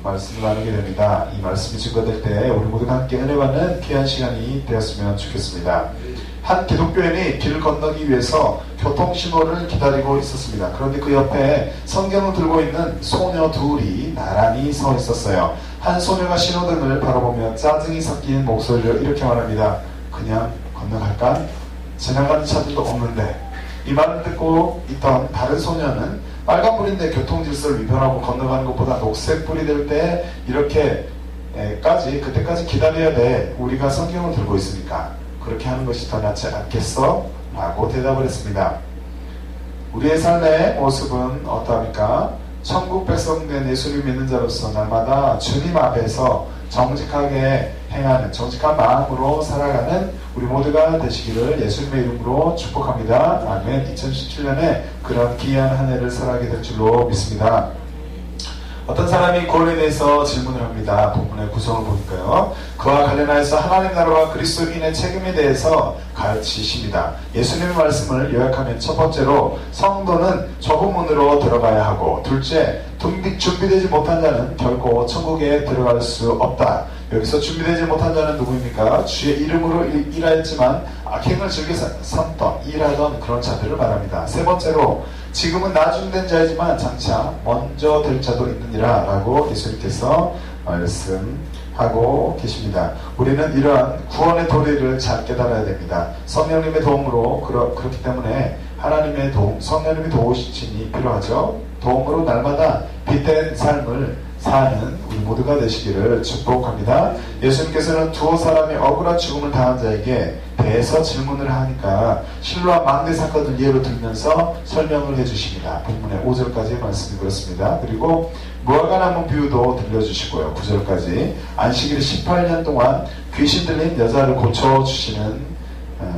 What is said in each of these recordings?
말씀을 나누게 됩니다. 이 말씀이 증거될 때 우리 모두가 함께 은혜 받는 귀한 시간이 되었으면 좋겠습니다. 한 기독교인이 길을 건너기 위해서 교통신호를 기다리고 있었습니다. 그런데 그 옆에 성경을 들고 있는 소녀 둘이 나란히 서 있었어요. 한 소녀가 신호등을 바라보며 짜증이 섞인 목소리로 이렇게 말합니다. 그냥 건너갈까? 지나가는 차들도 없는데. 이 말을 듣고 있던 다른 소녀는 빨간불인데 교통질서를 위반하고 건너가는 것보다 녹색불이 될 때 그때까지 기다려야 돼. 우리가 성경을 들고 있으니까 그렇게 하는 것이 더 낫지 않겠어? 라고 대답을 했습니다. 우리의 삶의 모습은 어떠합니까? 천국 백성 된 예수를 믿는 자로서 날마다 주님 앞에서 정직하게 행하는, 정직한 마음으로 살아가는 우리 모두가 되시기를 예수님의 이름으로 축복합니다. 아멘. 2017년에 그런 귀한 한 해를 살아가게 될 줄로 믿습니다. 어떤 사람이 구원에 대해서 질문을 합니다. 본문의 구성을 보니까요. 그와 관련하여서 하나님 나라와 그리스도인의 책임에 대해서 가르치십니다. 예수님의 말씀을 요약하면 첫 번째로 성도는 좁은 문으로 들어가야 하고, 둘째, 준비되지 못한 자는 결코 천국에 들어갈 수 없다. 여기서 준비되지 못한 자는 누구입니까? 주의 이름으로 일하였지만 악행을 즐겨 삼던 일하던 그런 자들을 말합니다. 세 번째로 지금은 나중된 자이지만 장차 먼저 될 자도 있느니라 라고 예수님께서 말씀하고 계십니다. 우리는 이러한 구원의 도리를 잘 깨달아야 됩니다. 성령님의 도움으로 그렇기 때문에 하나님의 도움, 성령님이 도우시니 필요하죠. 도움으로 날마다 빛된 삶을 사는 우리 모두가 되시기를 축복합니다. 예수님께서는 두어 사람이 억울한 죽음을 당한 자에게 대해서 질문을 하니까 실로와 망대 사건을 예로 들면서 설명을 해주십니다. 본문의 5절까지의 말씀이 그렇습니다. 그리고 무화과나무 비유도 들려주시고요. 9절까지 안식일에 18년 동안 귀신 들린 여자를 고쳐주시는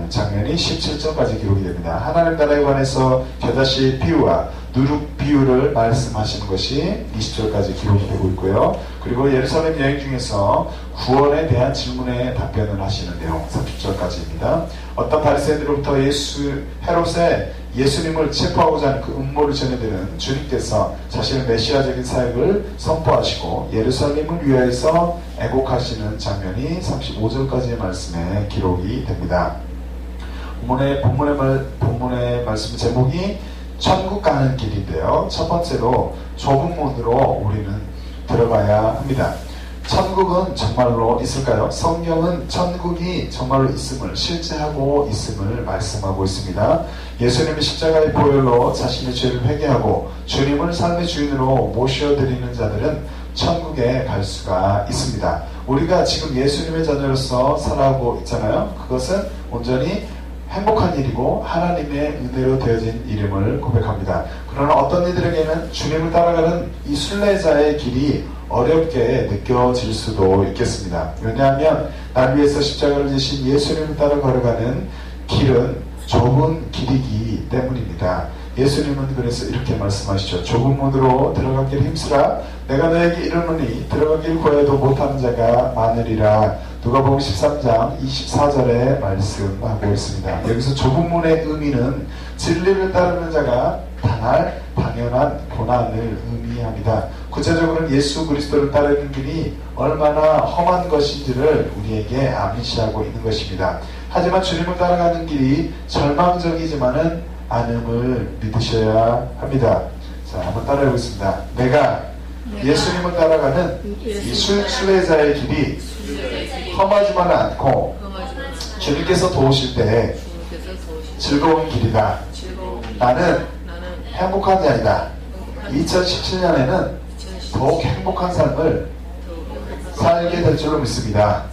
장면이 17절까지 기록이 됩니다. 하나님 나라에 관해서 겨자씨 비유와 누룩 비유를 말씀하시는 것이 20절까지 기록이 되고 있고요. 그리고 예루살렘 여행 중에서 구원에 대한 질문에 답변을 하시는 내용 30절까지입니다. 어떤 바리새인으로부터 헤롯에 예수님을 체포하고자 하는 그 음모를 전해드는 주님께서 자신의 메시아적인 사역을 선포하시고 예루살렘을 위하여서 애곡하시는 장면이 35절까지의 말씀에 기록이 됩니다. 본문의 말씀 제목이 천국 가는 길인데요. 첫 번째로 좁은 문으로 우리는 들어가야 합니다. 천국은 정말로 있을까요? 성경은 천국이 정말로 있음을, 실제하고 있음을 말씀하고 있습니다. 예수님이 십자가의 보혈로 자신의 죄를 회개하고 주님을 삶의 주인으로 모셔드리는 자들은 천국에 갈 수가 있습니다. 우리가 지금 예수님의 자녀로서 살아가고 있잖아요. 그것은 온전히 행복한 일이고 하나님의 은혜로 되어진 이름을 고백합니다. 그러나 어떤 이들에게는 주님을 따라가는 이 순례자의 길이 어렵게 느껴질 수도 있겠습니다. 왜냐하면 날 위해서 십자가를 지신 예수님을 따라 걸어가는 길은 좁은 길이기 때문입니다. 예수님은 그래서 이렇게 말씀하시죠. 좁은 문으로 들어가길 힘쓰라. 내가 너에게 이르노니 들어가길 구하여도 못하는 자가 많으리라. 누가복음 13장 24절에 말씀하고 있습니다. 여기서 좁은 문의 의미는 진리를 따르는 자가 당할 당연한 고난을 의미합니다. 구체적으로는 예수 그리스도를 따르는 길이 얼마나 험한 것인지를 우리에게 암시하고 있는 것입니다. 하지만 주님을 따라가는 길이 절망적이지만은 않음을 믿으셔야 합니다. 자, 한번 따라해보겠습니다. 내가 예수님을 따라가는 이 순례자의 길이 험하지만은 않고 주님께서 도우실 때 즐거운 길이다. 나는 행복한 자이다. 2017년에는 더욱 행복한 삶을 살게 될 줄로 믿습니다.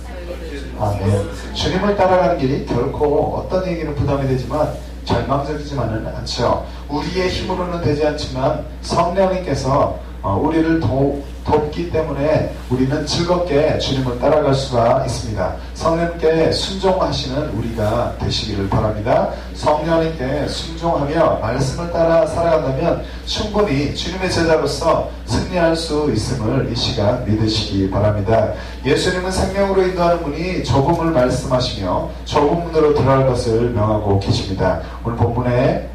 아멘. 주님을 따라가는 길이 결코 어떤 얘기는 부담이 되지만 절망적이지만은 않죠. 우리의 힘으로는 되지 않지만 성령님께서 우리를 돕기 때문에 우리는 즐겁게 주님을 따라갈 수가 있습니다. 성령님께 순종하시는 우리가 되시기를 바랍니다. 성령님께 순종하며 말씀을 따라 살아간다면 충분히 주님의 제자로서 승리할 수 있음을 이 시간 믿으시기 바랍니다. 예수님은 생명으로 인도하는 문이 좁음을 말씀하시며 좁은 문으로 들어갈 것을 명하고 계십니다. 오늘 본문에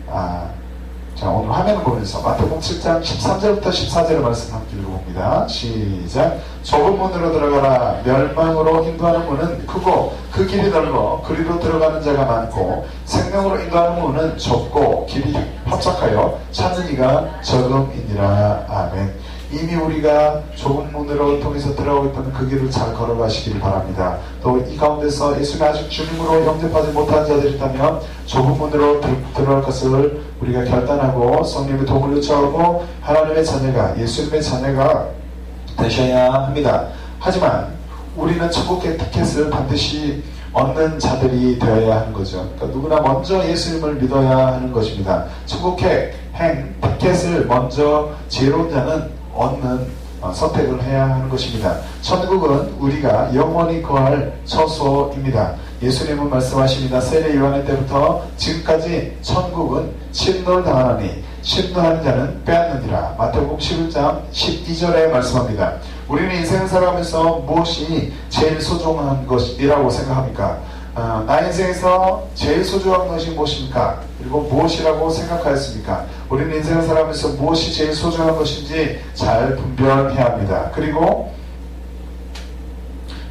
자, 오늘 화면을 보면서 마태복음 7장 13절부터 14절의 말씀 함께 읽어봅니다. 시작. 좁은 문으로 들어가라. 멸망으로 인도하는 문은 크고 그 길이 넓어 그리로 들어가는 자가 많고 생명으로 인도하는 문은 좁고 길이 협착하여 찾는 이가 적음이니라. 아멘. 이미 우리가 좁은 문으로 통해서 들어가고 있다면 그 길을 잘 걸어가시길 바랍니다. 또 이 가운데서 예수님이 아직 주님으로 영접하지 못한 자들이 있다면 좁은 문으로 들어갈 것을 우리가 결단하고 성령의 도움을 요청하고 하나님의 자녀가, 예수님의 자녀가 되셔야 합니다. 하지만 우리는 천국의 티켓을 반드시 얻는 자들이 되어야 하는 거죠. 그러니까 누구나 먼저 예수님을 믿어야 하는 것입니다. 천국의 티켓을 먼저 지혜로운 자는 얻는 선택을 해야 하는 것입니다. 천국은 우리가 영원히 거할 처소입니다. 예수님은 말씀하십니다. 세례 요한의 때부터 지금까지 천국은 침노를 당하나니 침노하는 자는 빼앗느니라. 마태복음 11장 12절에 말씀합니다. 우리는 인생을 살아가면서 무엇이 제일 소중한 것이라고 생각합니까? 나의 인생에서 제일 소중한 것이 무엇입니까? 그리고 무엇이라고 생각하였습니까? 우리는 인생을 살아가면서 무엇이 제일 소중한 것인지 잘 분별해야 합니다. 그리고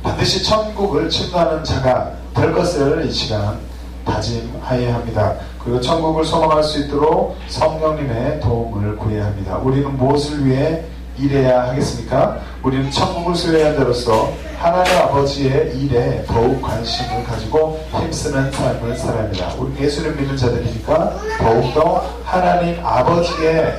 반드시 천국을 침노하는 자가 될 것을 이 시간 다짐하여야 합니다. 그리고 천국을 소망할 수 있도록 성령님의 도움을 구해야 합니다. 우리는 무엇을 위해 일해야 하겠습니까? 우리는 천국을 소유한 자로서 하나님 아버지의 일에 더욱 관심을 가지고 힘쓰는 삶을 살아야 합니다. 우리 예수를 믿는 자들이니까 더욱더 하나님 아버지의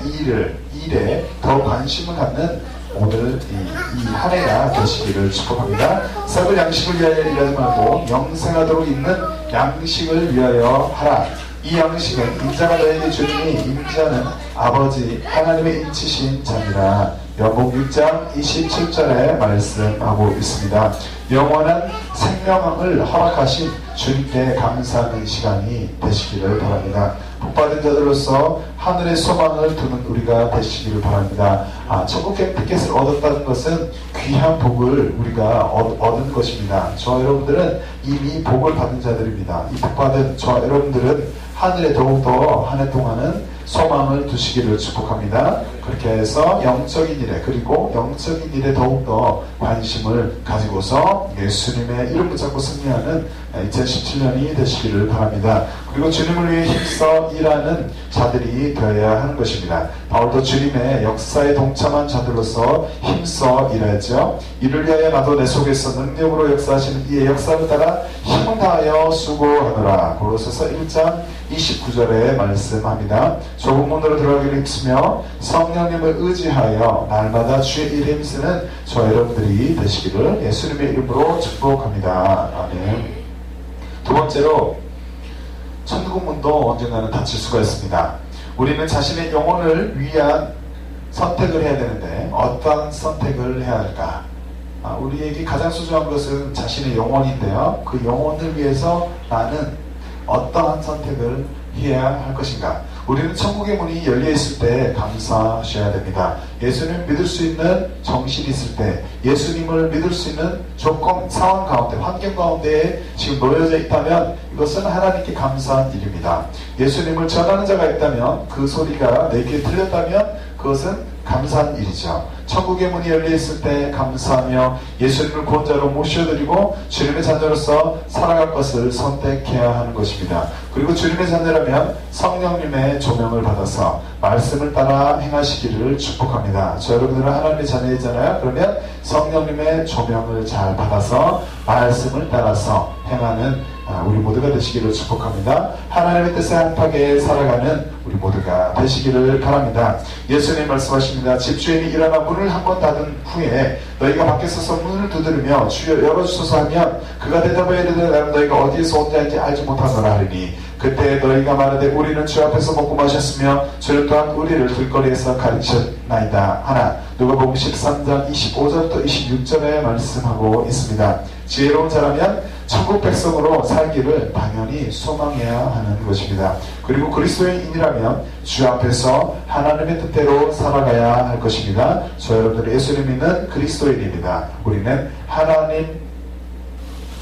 일에 더욱 관심을 갖는 오늘 이 한 해가 되시기를 축복합니다. 썩을 양식을 위하여 일하지 말고 영생하도록 있는 양식을 위하여 하라. 이 양식은 인자가 너에게 주니 인자는 아버지 하나님의 인치신 자니라. 요한복음 6장 27절에 말씀하고 있습니다. 영원한 생명을 허락하신 주님께 감사하는 시간이 되시기를 바랍니다. 복받은 자들로서 하늘의 소망을 두는 우리가 되시기를 바랍니다. 천국의 티켓을 얻었다는 것은 귀한 복을 우리가 얻은 것입니다. 저와 여러분들은 이미 복을 받은 자들입니다. 이 복받은 저와 여러분들은 하늘에 더욱더 한 해 동안은 소망을 두시기를 축복합니다. 그렇게 해서 영적인 일에 그리고 영적인 일에 더욱더 관심을 가지고서 예수님의 이름 붙잡고 승리하는 2017년이 되시기를 바랍니다. 그리고 주님을 위해 힘써 일하는 자들이 되어야 하는 것입니다. 바울도 주님의 역사에 동참한 자들로서 힘써 일하죠. 이를 위하여 나도 내 속에서 능력으로 역사하시는 이의 역사를 따라 힘을 다하여 수고하노라. 고로새서 1장 29절에 말씀합니다. 좁은 문으로 들어가기를 힘쓰며 성령님을 의지하여 날마다 주의 일에 힘쓰는 저와 여러분들이 되시기를 예수님의 이름으로 축복합니다. 아멘. 두 번째로 천국 문도 언젠가는 닫힐 수가 있습니다. 우리는 자신의 영혼을 위한 선택을 해야 되는데 어떠한 선택을 해야 할까? 우리에게 가장 소중한 것은 자신의 영혼인데요. 그 영혼을 위해서 나는 어떠한 선택을 해야 할 것인가? 우리는 천국의 문이 열려있을 때 감사하셔야 됩니다. 예수님을 믿을 수 있는 정신이 있을 때, 예수님을 믿을 수 있는 조건, 상황 가운데, 환경 가운데에 지금 놓여져 있다면 이것은 하나님께 감사한 일입니다. 예수님을 전하는 자가 있다면, 그 소리가 내 귀에 들렸다면 그것은 감사한 일이죠. 천국의 문이 열려있을 때 감사하며 예수님을 구원자로 모셔드리고 주님의 자녀로서 살아갈 것을 선택해야 하는 것입니다. 그리고 주님의 자녀라면 성령님의 조명을 받아서 말씀을 따라 행하시기를 축복합니다. 저 여러분들은 하나님의 자녀이잖아요. 그러면 성령님의 조명을 잘 받아서 말씀을 따라서 행하는 우리 모두가 되시기를 축복합니다. 하나님의 뜻에 합하게 살아가는 우리 모두가 되시기를 바랍니다. 예수님 말씀하십니다. 집주인이 일어나 문을 한번 닫은 후에 너희가 밖에 서서 문을 두드리며 주여 열어주소서 하면 그가 대답하여 이르되 나는 너희가 어디에서 온 자인지 알지 못하노라 하리니 그때 너희가 말하되 우리는 주 앞에서 먹고 마셨으며 주를 또한 우리를 길거리에서 가르쳤나이다 하나. 누가복음 13장 25절부터 26절에 말씀하고 있습니다. 지혜로운 자라면 천국 백성으로 살기를 당연히 소망해야 하는 것입니다. 그리고 그리스도인이라면 주 앞에서 하나님의 뜻대로 살아가야 할 것입니다. 저 여러분들 예수님 믿는 그리스도인입니다. 우리는 하나님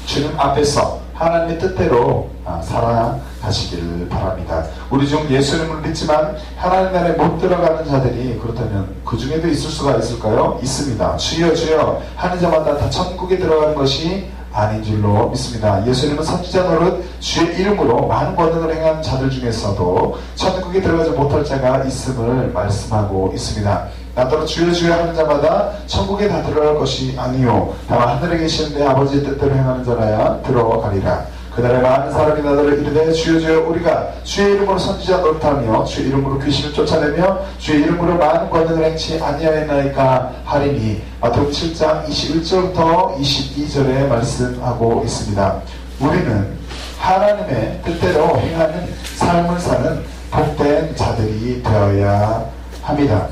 주님 앞에서 하나님의 뜻대로 살아가시기를 바랍니다. 우리 중 예수님을 믿지만 하나님 나라에 못 들어가는 자들이 그렇다면 그 중에도 있을 수가 있을까요? 있습니다. 주여 주여 하는 자마다 다 천국에 들어가는 것이 아닌 줄로 믿습니다. 예수님은 선지자 노릇 주의 이름으로 많은 권능을 행한 자들 중에서도 천국에 들어가지 못할 자가 있음을 말씀하고 있습니다. 나더러 주여 주여 하는 자마다 천국에 다 들어갈 것이 아니요 다만 하늘에 계신 내 아버지의 뜻대로 행하는 자라야 들어가리라. 그날에 많은 사람이 나더러 이르되 주여 주여 우리가 주의 이름으로 선지자 노릇하며 주의 이름으로 귀신을 쫓아내며 주의 이름으로 많은 권능을 행치 아니하였나이까 하리니. 마태복음 7장 21절부터 22절에 말씀하고 있습니다. 우리는 하나님의 뜻대로 행하는 삶을 사는 복된 자들이 되어야 합니다.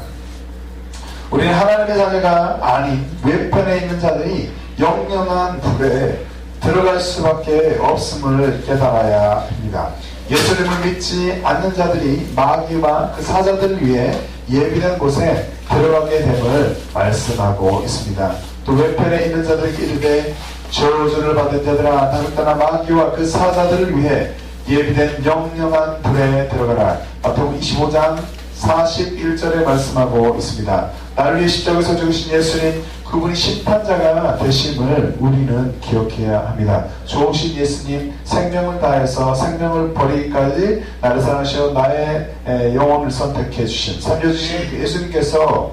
우리는 하나님의 자녀가 아닌 외편에 있는 자들이 영영한 불에 들어갈 수밖에 없음을 깨달아야 합니다. 예수님을 믿지 않는 자들이 마귀와 그 사자들을 위해 예비된 곳에 들어가게 됨을 말씀하고 있습니다. 또 외편에 있는 자들에게 이르되 저주를 받은 자들아 나를 떠나 마귀와 그 사자들을 위해 예비된 영영한 불에 들어가라. 마태복음 25장 41절에 말씀하고 있습니다. 나를 위해 십자가에서 죽으신 예수님, 그분이 심판자가 되심을 우리는 기억해야 합니다. 좋으신 예수님, 생명을 다해서 생명을 버리기까지 나를 사랑하시어 나의 영혼을 선택해 주신 살려주신 예수님께서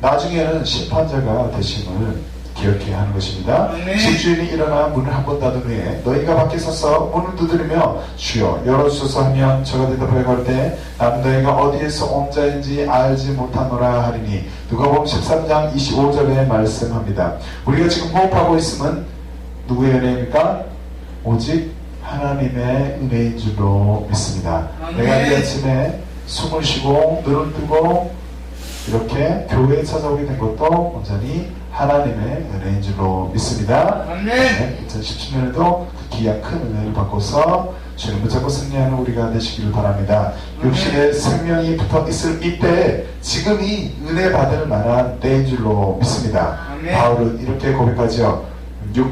나중에는 심판자가 되심을 기억해야 하는 것입니다. 집주인이 일어나 문을 한 번 닫은 후에 너희가 밖에 서서 문을 두드리며 주여 열어주소서 하면 저가 대답하여 가로되 나는 너희가 어디에서 온 자인지 알지 못하노라 하리니. 누가복음 13장 25절에 말씀합니다. 우리가 지금 호흡하고 있음은 누구의 은혜입니까? 오직 하나님의 은혜인 줄로 믿습니다. 내가 이 아침에 숨을 쉬고 눈을 뜨고 이렇게 교회에 찾아오게 된 것도 온전히 하나님의 은혜인 줄로 믿습니다. 네, 2017년에도 그 귀한 큰 은혜를 받고서 주님 붙잡고 승리하는 우리가 되시기를 바랍니다. 육신의 생명이 붙어 있을 이때 지금이 은혜 받을 만한 때인 줄로 믿습니다. 바울은 이렇게 고백하죠.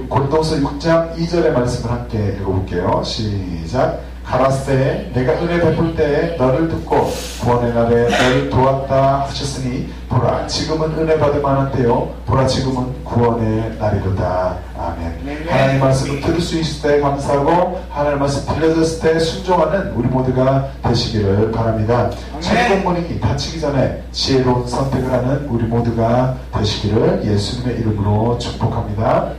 고린도후서 6장 2절의 말씀을 함께 읽어볼게요. 시작. 가라사대 내가 은혜 베풀 때에 너를 듣고 구원의 날에 너를 도왔다 하셨으니 보라 지금은 은혜 받을 만한 때요 보라 지금은 구원의 날이로다. 아멘. 하나님 말씀을 들을 수 있을 때 감사하고 하나님 말씀 들려졌을 때 순종하는 우리 모두가 되시기를 바랍니다. 천국문이 닫히기 전에 지혜로운 선택을 하는 우리 모두가 되시기를 예수님의 이름으로 축복합니다.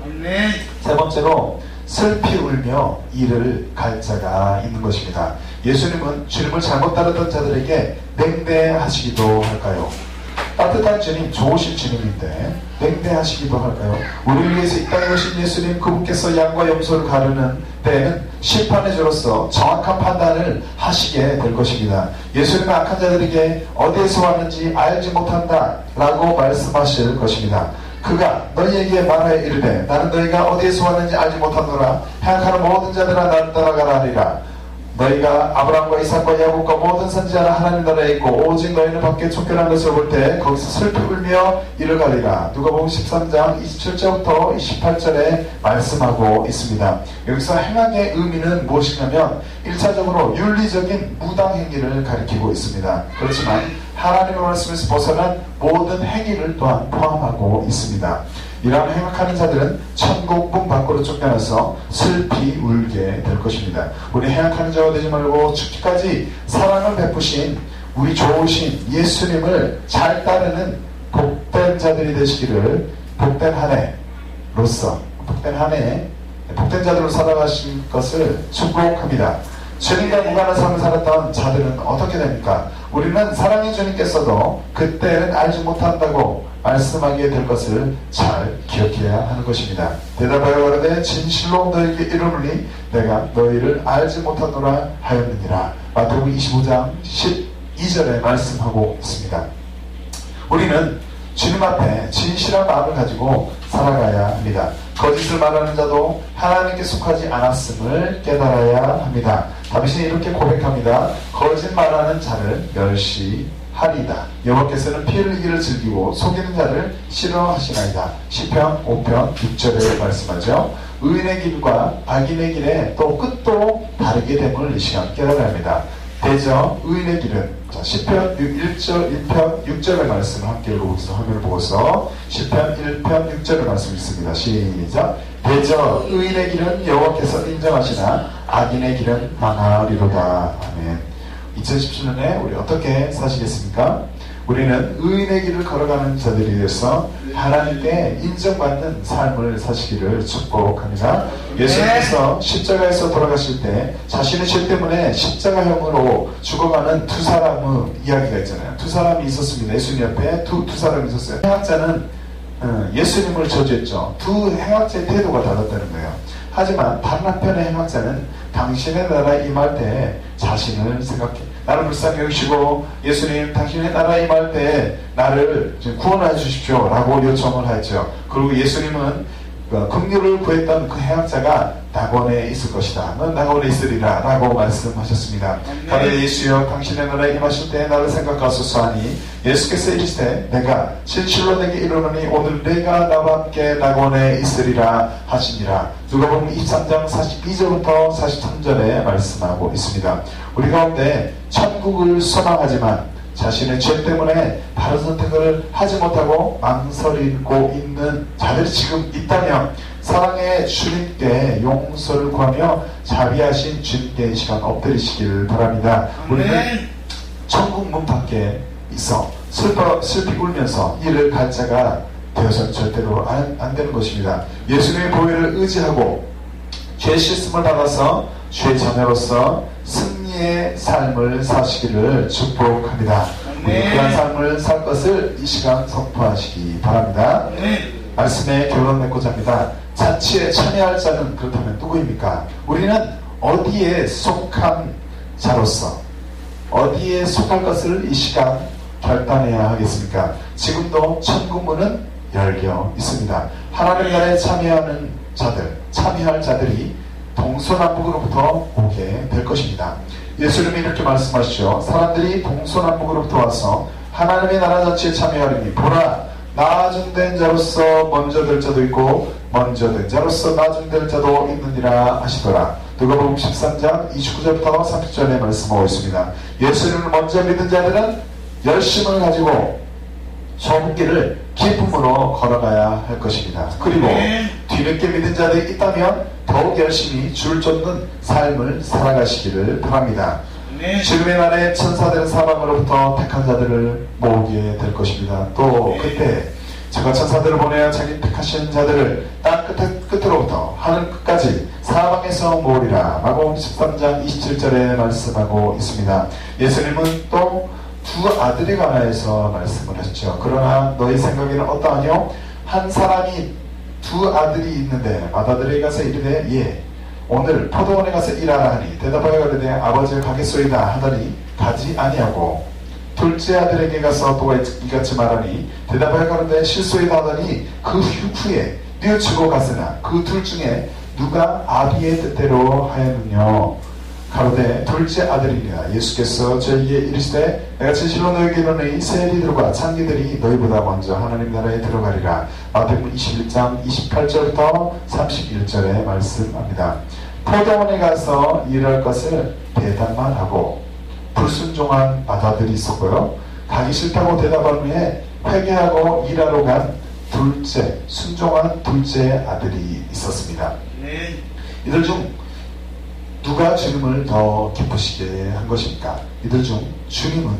세 번째로 슬피 울며 이를 갈 자가 있는 것입니다. 예수님은 주님을 잘못 따르던 자들에게 냉대하시기도 할까요? 따뜻한 주님, 좋으신 주님인데 냉대하시기도 할까요? 우리를 위해서 이 땅에 오신 예수님, 그분께서 양과 염소를 가르는 때에는 심판의 주로서 정확한 판단을 하시게 될 것입니다. 예수님은 악한 자들에게 어디에서 왔는지 알지 못한다 라고 말씀하실 것입니다. 그가 너희에게 말하여 이르되 나는 너희가 어디에서 왔는지 알지 못하노라. 행악하는 모든 자들아 나를 따라가라 하리라. 너희가 아브라함과 이삭과 야곱과 모든 선지자는 하나님 나라에 있고 오직 너희는 밖에 쫓겨난 것을 볼 때 거기서 슬피 울며 이를 가리라. 누가복음 13장 27절부터 28절에 말씀하고 있습니다. 여기서 행악의 의미는 무엇이냐면 1차적으로 윤리적인 무당 행위를 가리키고 있습니다. 그렇지만 하나님의 말씀에서 벗어난 모든 행위를 또한 포함하고 있습니다. 이러한 행악하는 자들은 천국 문 밖으로 쫓겨나서 슬피 울게 될 것입니다. 우리 행악하는 자가 되지 말고 죽기까지 사랑을 베푸신 우리 좋으신 예수님을 잘 따르는 복된 자들이 되시기를 복된 한 해로서 복된 한 해 복된 자들로 살아가실 것을 축복합니다. 주님과 무관한 삶을 살았던 자들은 어떻게 됩니까? 우리는 사랑의 주님께서도 그때는 알지 못한다고 말씀하게 될 것을 잘 기억해야 하는 것입니다. 대답하여 가로되 진실로 너에게 이르노니 내가 너희를 알지 못하노라 하였느니라. 마태복음 25장 12절에 말씀하고 있습니다. 우리는 주님 앞에 진실한 마음을 가지고 살아가야 합니다. 거짓을 말하는 자도 하나님께 속하지 않았음을 깨달아야 합니다. 다윗이 이렇게 고백합니다. 거짓 말하는 자를 멸시하리이다. 여호와께서는 피 흘리기를 즐기고 속이는 자를 싫어하시나이다. 시편 5편 6절에 말씀하죠. 의인의 길과 악인의 길에 또 끝도 다르게 됨을 이 시간 깨달아야 합니다. 대저 의인의 길은 시편 1편 6절의 말씀을 함께 읽어보겠습니다. 화면을 보고서 시편 1편 6절의 말씀 읽습니다. 시작. 대저 의인의 길은 여호와께서 인정하시나 악인의 길은 망하리로다. 아멘. 2017년에 우리 어떻게 사시겠습니까? 우리는 의인의 길을 걸어가는 자들이 되어서 하나님께 인정받는 삶을 사시기를 축복합니다. 예수님께서 십자가에서 돌아가실 때 자신의 죄 때문에 십자가형으로 죽어가는 두 사람의 이야기가 있잖아요. 두 사람이 있었습니다. 예수님 옆에 두 사람이 있었어요. 행악자는 예수님을 저주했죠. 두 행악자의 태도가 달랐다는 거예요. 하지만 다른 한편의 행악자는 당신의 나라에 임할 때 자신을 생각해. 나를 불쌍히 여기시고 예수님 당신의 나라에 임할 때 나를 구원해 주십시오 라고 요청을 하였죠. 그리고 예수님은 긍휼을 구했던 그 행악자가 낙원에 있을 것이다. 넌 낙원에 있으리라 라고 말씀하셨습니다. 가로되 예수여 당신의 나라에 임하실 때 나를 생각하소서 하니 예수께서 이르시되 내가 진실로 내게 이르노니 오늘 내가 나와 함께 낙원에 있으리라 하시니라. 누가복음 23장 42절부터 43절에 말씀하고 있습니다. 우리 가운데 천국을 소망하지만 자신의 죄 때문에 바른 선택을 하지 못하고 망설이고 있는 자들이 지금 있다면 사랑의 주님께 용서를 구하며 자비하신 주님께 이 시간 엎드리시기를 바랍니다. 우리는 천국 문 밖에 있어 슬피 울면서 이를 갈 자가 되어서는 절대로 안 되는 것입니다. 예수님의 보혈을 의지하고 죄 씻음을 받아서 죄 자녀로서 승리의 삶을 사시기를 축복합니다. 우리 그런 삶을 살 것을 이 시간 선포하시기 바랍니다. 말씀에 결론 맺고자 합니다. 잔치에 참여할 자는 그렇다면 누구입니까? 우리는 어디에 속한 자로서 어디에 속할 것을 이 시간 결단해야 하겠습니까? 지금도 천국문은 열려 있습니다. 하나님 나라에 참여하는 자들, 참여할 자들이 동서남북으로부터 오게 될 것입니다. 예수님이 이렇게 말씀하시죠. 사람들이 동서남북으로부터 와서 하나님의 나라 자체에 참여하리니 보라 나중된 자로서 먼저 될 자도 있고 먼저 된 자로서 나중될 자도 있느니라 하시더라. 누가복음 13장 29절부터 30절에 말씀하고 있습니다. 예수님을 먼저 믿은 자들은 열심을 가지고 좁은 길을 기쁨으로 걸어가야 할 것입니다. 그리고 뒤늦게 믿은 자들이 있다면 더욱 열심히 줄 쫓는 삶을 살아가시기를 바랍니다. 지금의 날에 천사들은 사방으로부터 택한 자들을 모으게 될 것입니다. 또 그때 제가 천사들을 보내어 자기 택하신 자들을 땅 끝으로부터 하늘 끝까지 사방에서 모으리라 라고 13장 27절에 말씀하고 있습니다. 예수님은 또 두 아들에 관하여서 말씀을 하셨죠. 그러나 너희 생각에는 어떠하뇨? 한 사람이 두 아들이 있는데 맏아들에게 가서 이르되 예 오늘 포도원에 가서 일하라 하니 대답하여 가로되 아버지가 가겠소이다 하더니 가지 아니하고 둘째 아들에게 가서 또 이같이 말하니 대답하여 가로되 실소이다 하더니 그 후에 뉘우치고 갔으나 그 둘 중에 누가 아비의 뜻대로 하였느냐? 가로되 둘째 아들이니라. 예수께서 저에게 이르시되 내가 진실로 너에게 이르노니 세리들과 창기들이 너희보다 먼저 하나님 나라에 들어가리라. 마태복음 21장 28절부터 31절에 말씀합니다. 포도원에 가서 일할 것을 대답만 하고 불순종한 맏아들이 있었고요. 가기 싫다고 대답한 후에 회개하고 일하러 간 둘째 순종한 둘째 아들이 있었습니다. 이들 중 누가 주님을 더 기쁘시게 한 것입니까? 이들 중 주님은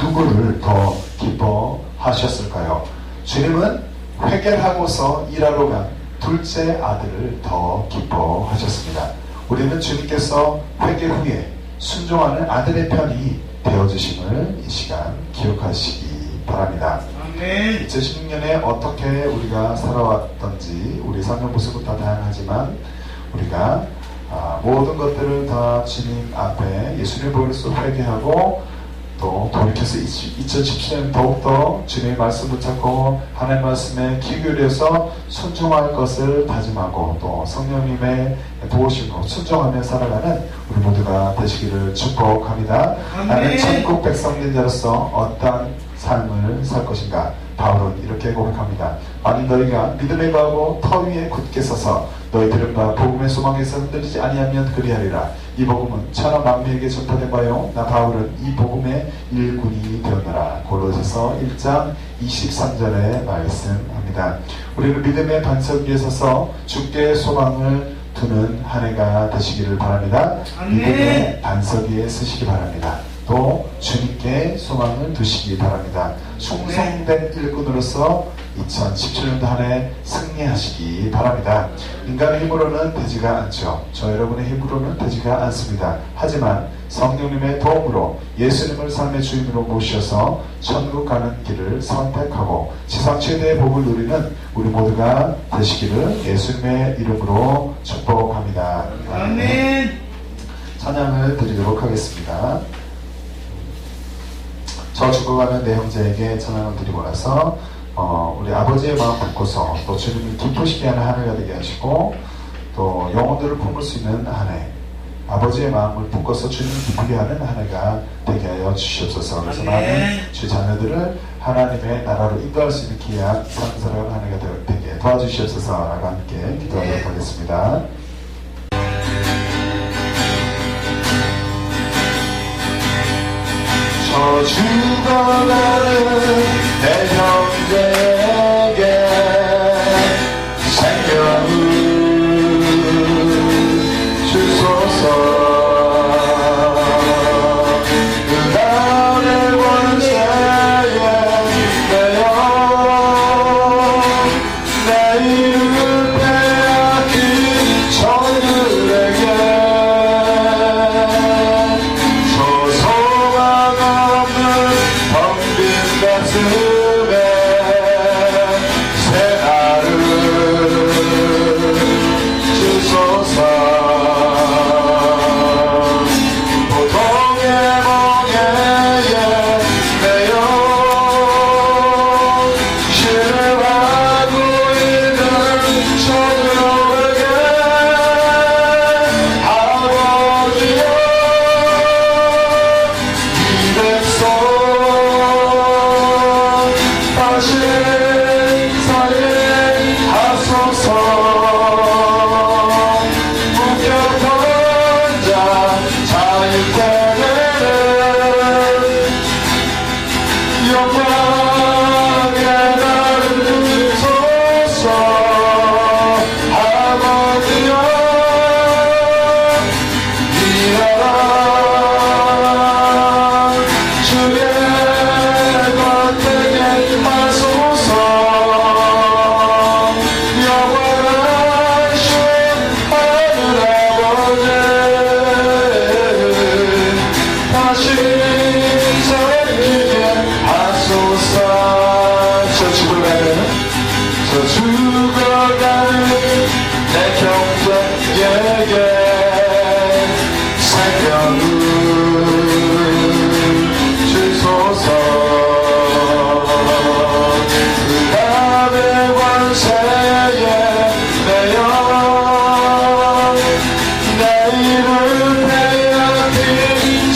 누구를 더 기뻐하셨을까요? 주님은 회개하고서 일하러 간 둘째 아들을 더 기뻐하셨습니다. 우리는 주님께서 회개 후에 순종하는 아들의 편이 되어주심을 이 시간 기억하시기 바랍니다. 2016년에 어떻게 우리가 살아왔던지 우리 삶의 모습은 다 다양하지만 우리가 모든 것들을 다 주님 앞에 예수님의 보혈로 회개하고 또 돌이켜서 2017년 더욱더 주님의 말씀 붙잡고 하나님의 말씀에 귀 기울여서 순종할 것을 다짐하고 또 성령님의 도우심으로 순종하며 살아가는 우리 모두가 되시기를 축복합니다. 나는 천국 백성된 자로서 어떠한 삶을 살 것인가? 바울은 이렇게 고백합니다. 만일 너희가 믿음에 거하고 터 위에 굳게 서서 너희들은 바 복음의 소망에서 흔들리지 아니하면 그리하리라. 이 복음은 천하 만민에게 전파된 바요 나 바울은 이 복음의 일꾼이 되었노라. 골로새서 1장 23절의 말씀합니다. 우리는 믿음의 반석 위에 서서 주께 소망을 두는 한 해가 되시기를 바랍니다. 믿음의 반석 위에 서시기 바랍니다. 또 주님께 소망을 두시기 바랍니다. 충성된 일꾼으로서 2017년도 한 해 승리하시기 바랍니다. 인간의 힘으로는 되지가 않죠. 저 여러분의 힘으로는 되지가 않습니다. 하지만 성령님의 도움으로 예수님을 삶의 주인으로 모셔서 천국 가는 길을 선택하고 지상 최대의 복을 누리는 우리 모두가 되시기를 예수님의 이름으로 축복합니다. 아멘. 찬양을 드리도록 하겠습니다. 저 죽어가는 내 형제에게 찬양을 드리고 나서 우리 아버지의 마음 품고서 또 주님을 기쁘시게 하는 한 해가 되게 하시고 또 영혼들을 품을 수 있는 한 해, 아버지의 마음을 품고서 주님을 기쁘게 하는 한 해가 되게 하여 주시옵소서. 그래서 많은 주 자녀들을 하나님의 나라로 인도할 수 있는 귀한 상사라는 한 해가 되게 도와주시옵소서라고 함께 기도하도록 하겠습니다. 저 죽어가는 내 형제에게 생명을 주소서. 그 다음의 원죄에 내어 내 이름을 빼앗긴 저들에게 가슴에 새날을 주소서. 보통의 멍에에 매여 신뢰하고 있는 저들에게 아버지여 이 백성 다시 살인하소서. 묶였던 자 자유케 되는 영광의 나를 주소서. 아버지여 이 나라 주의 권능에 하소서. 영원하신 하늘 아버지 다시 살리게 하소서. 저 죽어가는 내 형제에게 생명을 주소서. 그 밤의 원세에 내어 내일을 빼앗긴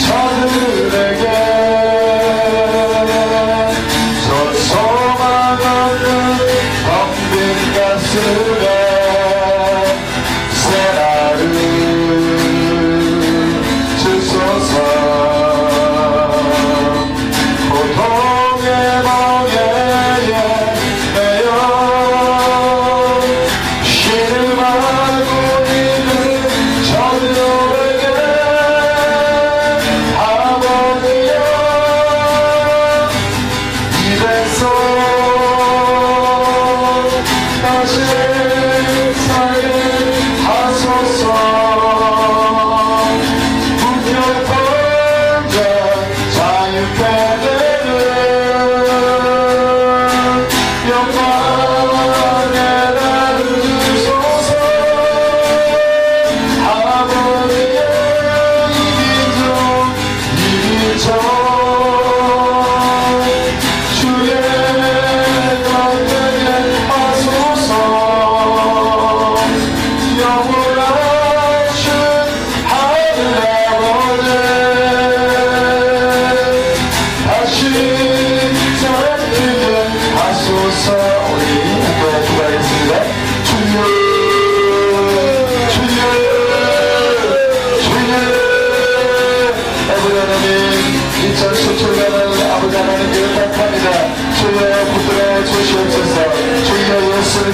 저들에게 저 소망 없는 텅빈 가슴에 새날을 주소서. 보통의 멍에에 매여 신음하고 있는 저들에게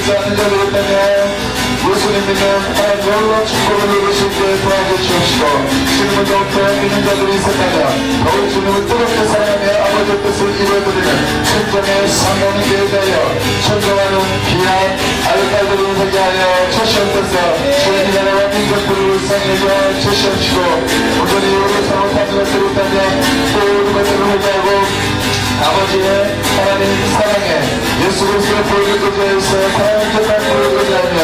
믿지 않는 자들이 있다면 예수님 믿는 하나님 놀라운 축복을 누릴 수 있게 도와주시옵시고 지금부터 믿는 자들이 있었다면 더욱 주님을 뜨겁게 사랑하며 아버지의 뜻을 이루어드리는 천정의 상관에게 대하여 천정하는 귀한 아들딸들을 되게 하여 주시옵소서. 주의 나라와 민족들을 울상해줘 주시옵시고 온전히 우리 잘못한 것들이 있다면 모든 것들을 회개하고 아버지의 하나님 사랑에 예수 그리스도의 보혈을 의지하여서 하나님 뜻만 보혈을 의지하며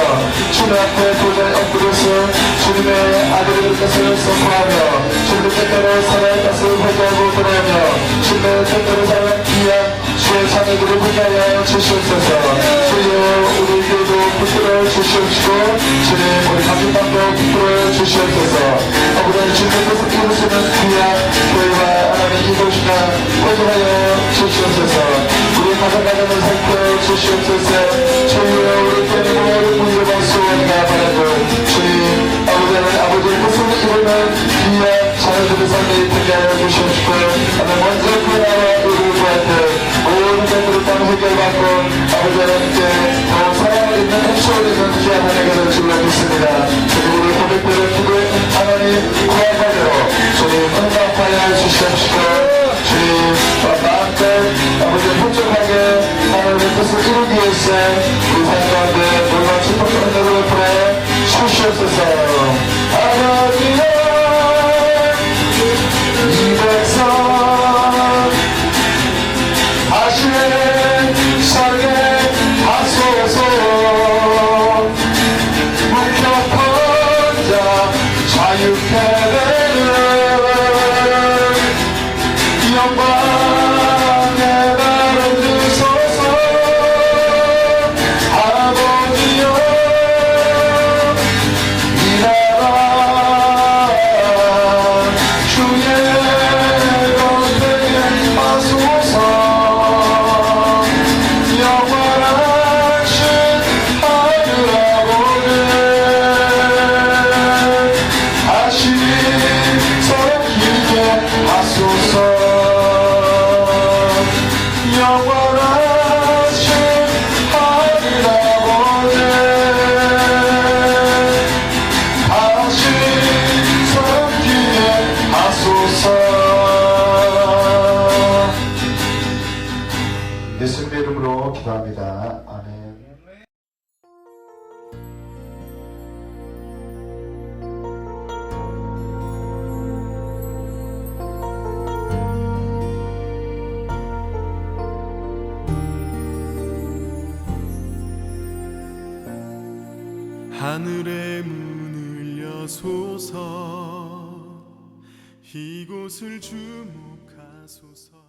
주님 앞에 도저히 엎드려서 주님의 아들의 뜻을 선포하며 주님의 뜻대로 살아야 것을 회개하고 돌아오며 주님의 뜻대로 살아야 귀한 주의 자녀들을 회개하여 주시옵소서. 주여 우리 교회도 붙들어 주시옵시고 주님 우리 가족방도 붙들어 주시옵소서. 아버지 주님의 뜻을 이루시는 귀한 교회와 하나님 이곳이나 회개하여 주시옵소서. 우리 가정을 살펴주시옵소서. 주여 우리 때문에 모든 문제가 소원이가 바라고 주님 아버지의 뜻을 이루는 귀한 자녀들의 삶에 있게 하여 주시옵시고 하나님 먼저 그 나라 우리 구할 때 모든 것들을 다 해결받고 아버지 하나님께 더 사랑을 있는 행복을 있는 귀한 하나님을 주려 믿습니다. 주님 우리 고백대로 기도해 하나님 구할 바대로 주님 응답하여 주시옵시고 주님 마음껏 아버지 훌륭하게 하나님의 뜻을 이루기 위해서 우리 삶 가운데 놀라운 축복과 은혜를 베풀어 주시옵소서. 아버지여 이 백성 다시 살게 하소서. 묵혀폰 자 자유케 되는 영광의 나를 주소서. 아버지여 이 나라 주의 것되게 하소서. 영원하신 하늘 아버지 다시 살기게 하소서. 영원하신 하늘 아버지 다시 살기게 하소서. 예수님의 이름으로 기도합니다. 아멘. 하늘의 문을 여소서 이곳을 주목하소서.